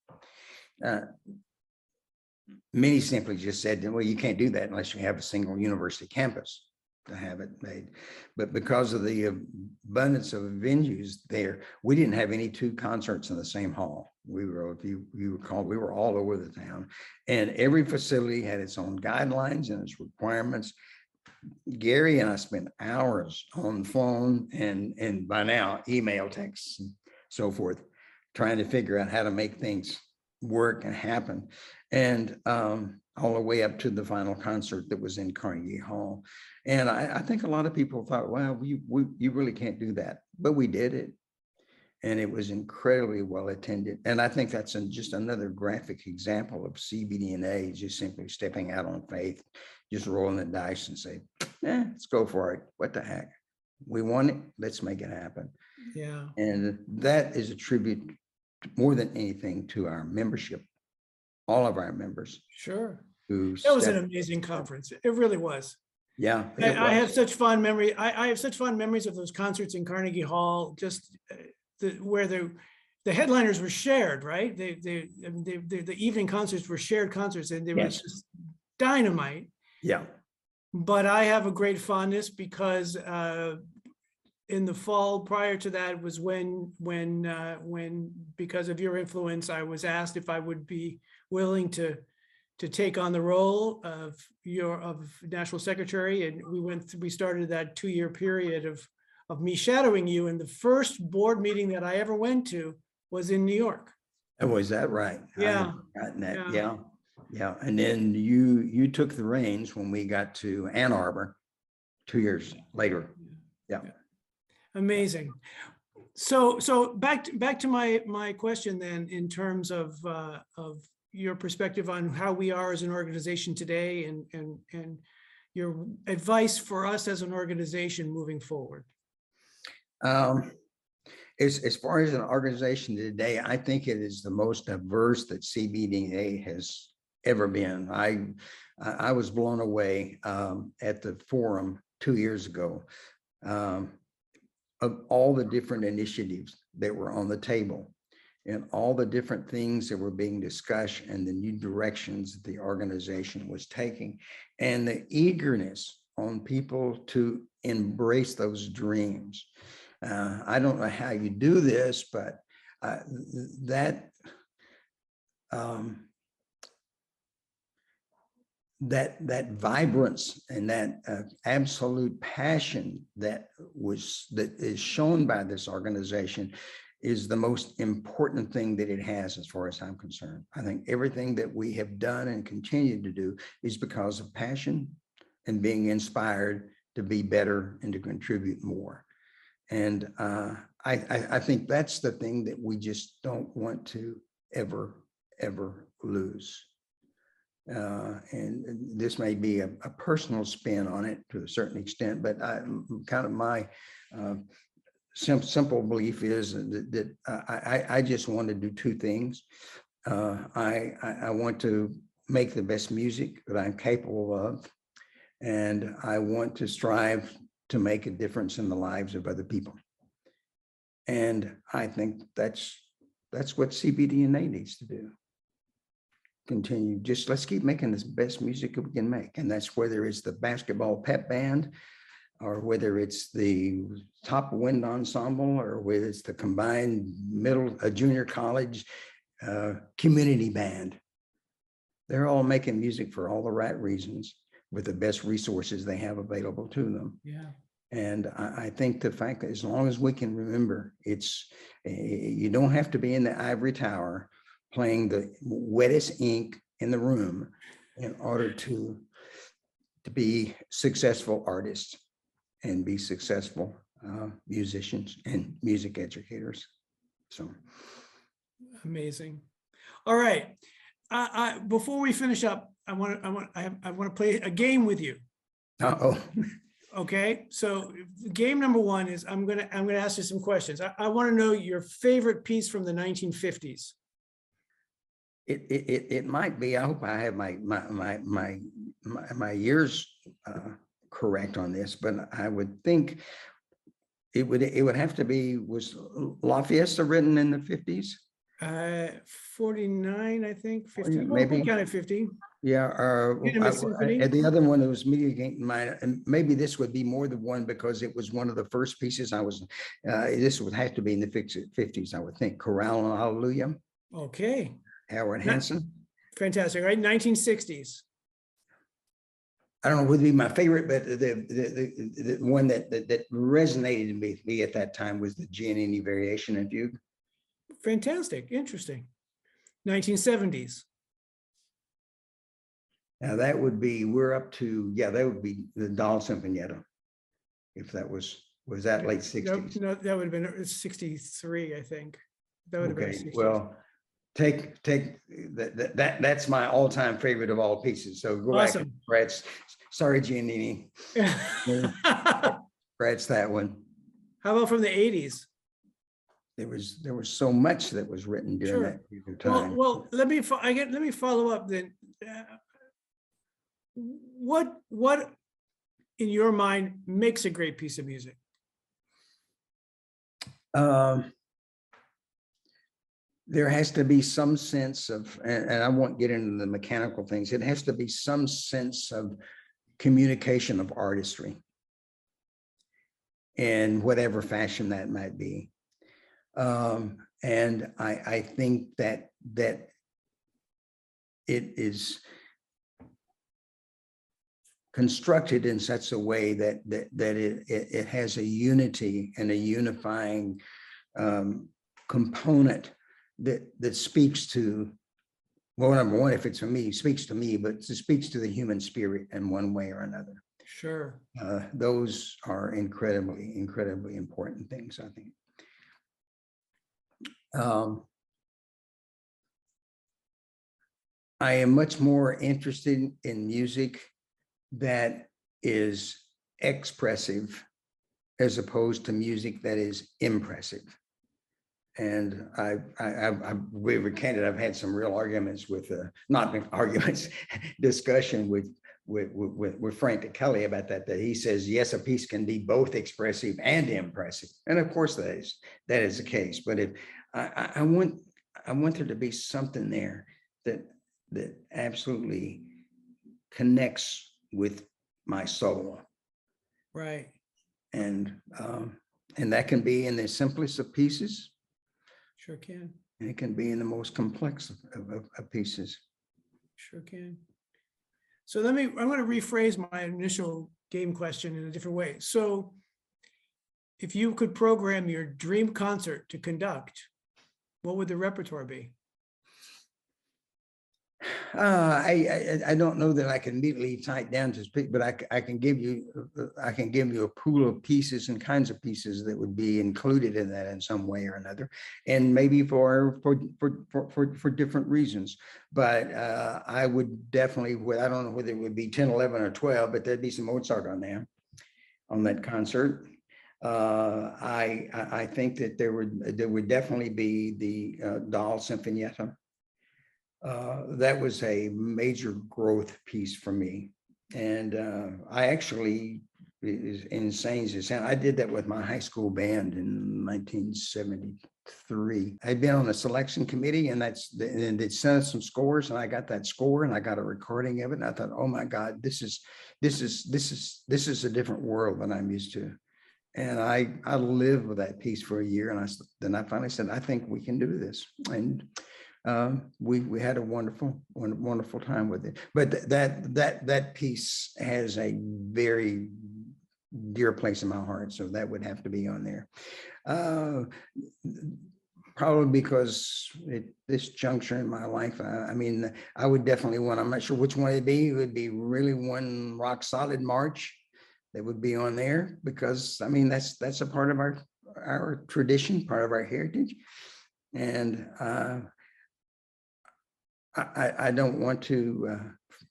Many simply just said, well, you can't do that unless you have a single university campus to have it made. But because of the abundance of venues there, we didn't have any two concerts in the same hall. We were, if you recall, we were all over the town, and every facility had its own guidelines and its requirements. Gary and I spent hours on the phone and by now email, texts, and so forth, trying to figure out how to make things work and happen. And all the way up to the final concert that was in Carnegie Hall. And I think a lot of people thought, well, you really can't do that, but we did it. And it was incredibly well attended. And I think that's just another graphic example of CBDNA just simply stepping out on faith, just rolling the dice and say, let's go for it. What the heck? We want it. Let's make it happen. Yeah. And that is a tribute more than anything to our membership, all of our members. Sure. That was an amazing conference. It really was. Yeah. I have such fond memory. I have such fond memories of those concerts in Carnegie Hall, just where the headliners were shared, right? The evening concerts were shared concerts, and they were just dynamite. Yeah. But I have a great fondness because in the fall prior to that was when because of your influence, I was asked if I would be willing to take on the role of National Secretary, and we started that 2-year period of me shadowing you. And the first board meeting that I ever went to was in New York. Oh, is that right? Yeah. Yeah. And then you took the reins when we got to Ann Arbor 2 years later. Yeah. Amazing. So back to my question then, in terms of your perspective on how we are as an organization today, and your advice for us as an organization moving forward. As far as an organization today, I think it is the most diverse that CBDNA has ever been. I was blown away at the forum 2 years ago of all the different initiatives that were on the table. and all the different things that were being discussed and the new directions that the organization was taking, and the eagerness on people to embrace those dreams. I don't know how you do this, but that vibrance and that absolute passion that is shown by this organization is the most important thing that it has, as far as I'm concerned. I think everything that we have done and continue to do is because of passion and being inspired to be better and to contribute more. And I think that's the thing that we just don't want to ever lose. And this may be a personal spin on it to a certain extent, but kind of my simple belief is that I just want to do two things. I want to make the best music that I'm capable of, and I want to strive to make a difference in the lives of other people. And I think that's what CBDNA needs to do. Continue, just let's keep making this best music that we can make. And that's whether it's the basketball pep band, or whether it's the top wind ensemble, or whether it's the combined junior college community band. They're all making music for all the right reasons with the best resources they have available to them. Yeah. And I think the fact that as long as we can remember, you don't have to be in the ivory tower playing the wettest ink in the room in order to be successful artists and be successful musicians and music educators. So amazing. All right. Before we finish up, I want to play a game with you. Uh-oh. Okay, so game number one is I'm gonna ask you some questions. I want to know your favorite piece from the 1950s. It might be. I hope I have my years correct on this, but I would think it would have to be, was La Fiesta written in the 50s? 49, I think. 50. Maybe. We'll count it 50. Yeah, Symphony. the other one that was immediately in mind, and maybe this would be more than one because it was one of the first pieces I was, this would have to be in the 50s, I would think. Chorale and Hallelujah. Okay. Howard Hanson. Fantastic, right? 1960s. I don't know what would be my favorite, but the one that resonated with me at that time was the Giannini Variation and Fugue. Fantastic, interesting. 1970s. Now that would be, we're up to, yeah, that would be the Doll Sinfonietta. If that was that late 60s? No, that would have been 63, I think. That would have been 60s. Well, take that's my all-time favorite of all pieces. So go awesome. Back, Brad. Sorry, Giannini. Brad's that one. How about from the 80s? There was so much that was written during that period of time. Well, let me follow up then. What in your mind makes a great piece of music? There has to be some sense of, and I won't get into the mechanical things, it has to be some sense of communication of artistry in whatever fashion that might be. And I think that it is constructed in such a way that it has a unity and a unifying component that speaks to, well, number one, if it's for me, speaks to me, but it speaks to the human spirit in one way or another. Sure. Those are incredibly important things, I think. I am much more interested in music that is expressive as opposed to music that is impressive. And I'm really candid. I've had some real arguments with, not arguments, discussion with Frank Kelly about that he says, yes, a piece can be both expressive and impressive. And of course that is the case. But if I want I want there to be something there that absolutely connects with my soul. Right. And that can be in the simplest of pieces. Sure can. And it can be in the most complex of pieces. Sure can. So I'm going to rephrase my initial game question in a different way. So if you could program your dream concert to conduct, what would the repertoire be? I don't know that I can immediately tie it down to speak, but I can give you a pool of pieces and kinds of pieces that would be included in that in some way or another, and maybe for different reasons. But I would definitely, I don't know whether it would be 10, 11, or 12, but there'd be some Mozart on there, on that concert. I think that there would definitely be the Dahl Sinfonietta. That was a major growth piece for me. And I actually, is insane as it sounds, I did that with my high school band in 1973. I'd been on the selection committee, and they'd sent us some scores, and I got that score, and I got a recording of it. And I thought, oh my God, this is a different world than I'm used to. And I lived with that piece for a year, and then I finally said, I think we can do this. And we had a wonderful time with it. But that piece has a very dear place in my heart, so that would have to be on there. Probably because at this juncture in my life, I mean, I would definitely want, I'm not sure which one it'd be. It would be really one rock solid march that would be on there, because I mean, that's a part of our tradition, part of our heritage. And I don't want to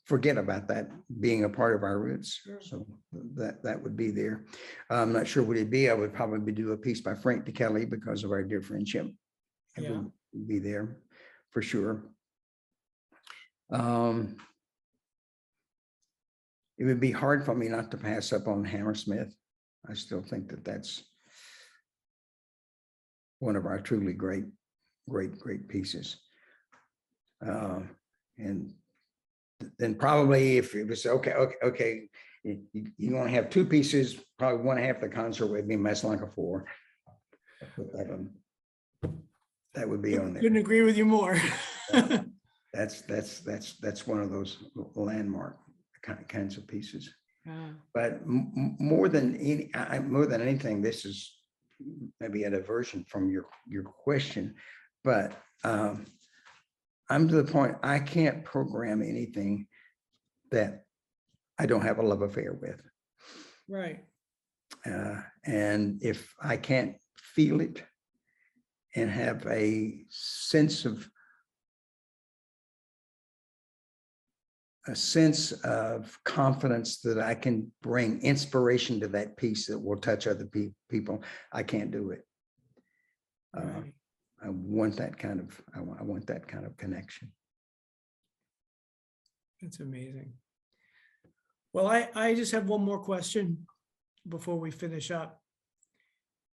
forget about that being a part of our roots. Sure. So that would be there. I'm not sure what it'd be. I would probably do a piece by Frank DeKelly because of our dear friendship. It Yeah. would be there for sure. It would be hard for me not to pass up on Hammersmith. I still think that that's one of our truly great pieces. And then probably if it was okay, you want to have two pieces, probably one half the concert would be Maslanka 4. That would be on there. Couldn't agree with you more. That's one of those landmark kinds of pieces. But more than anything, this is maybe a diversion from your question, but I'm to the point I can't program anything that I don't have a love affair with. Right. And if I can't feel it and have a sense of confidence that I can bring inspiration to that piece that will touch other people, I can't do it. Right. I want that kind of connection. That's amazing. Well, I just have one more question before we finish up.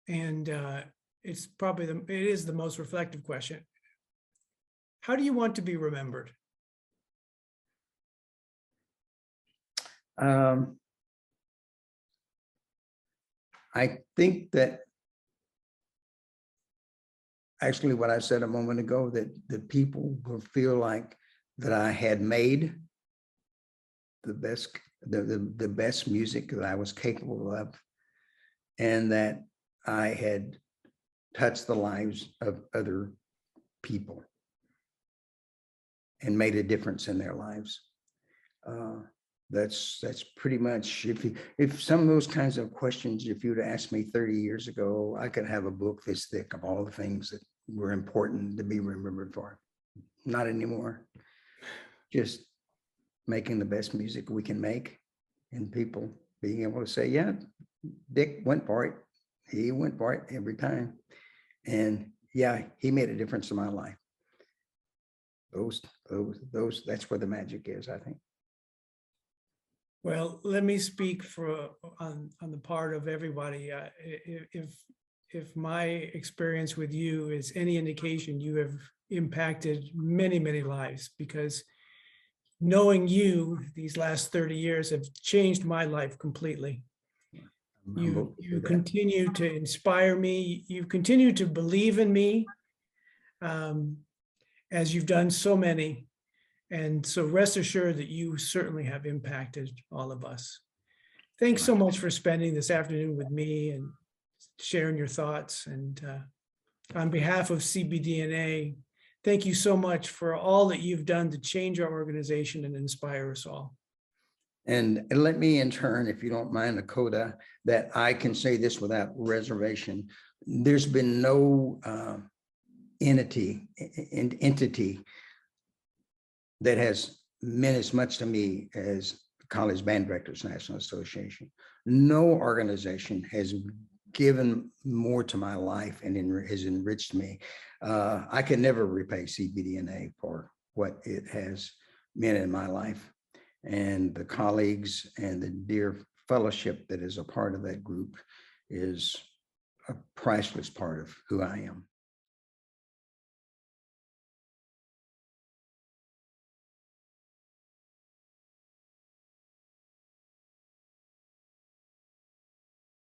And it's probably it is the most reflective question. How do you want to be remembered? I think that actually what I said a moment ago, that people will feel like that I had made the best music that I was capable of, and that I had touched the lives of other people and made a difference in their lives. That's pretty much, if some of those kinds of questions, if you'd asked me 30 years ago, I could have a book this thick of all the things that were important to be remembered for. Not anymore. Just making the best music we can make, and people being able to say, yeah, Dick went for it. He went for it every time. And yeah, he made a difference in my life. Those, that's where the magic is, I think. Well, let me speak on the part of everybody. If my experience with you is any indication, you have impacted many, many lives, because knowing you these last 30 years have changed my life completely. I'm You humbled to hear that. continue to inspire me. You continue to believe in me, as you've done so many. And so rest assured that you certainly have impacted all of us. Thanks so much for spending this afternoon with me and sharing your thoughts. And on behalf of CBDNA, thank you so much for all that you've done to change our organization and inspire us all. And let me in turn, if you don't mind, Dakota, that I can say this without reservation. There's been no entity that has meant as much to me as College Band Directors National Association. No organization has given more to my life and has enriched me. I can never repay CBDNA for what it has meant in my life. And the colleagues and the dear fellowship that is a part of that group is a priceless part of who I am.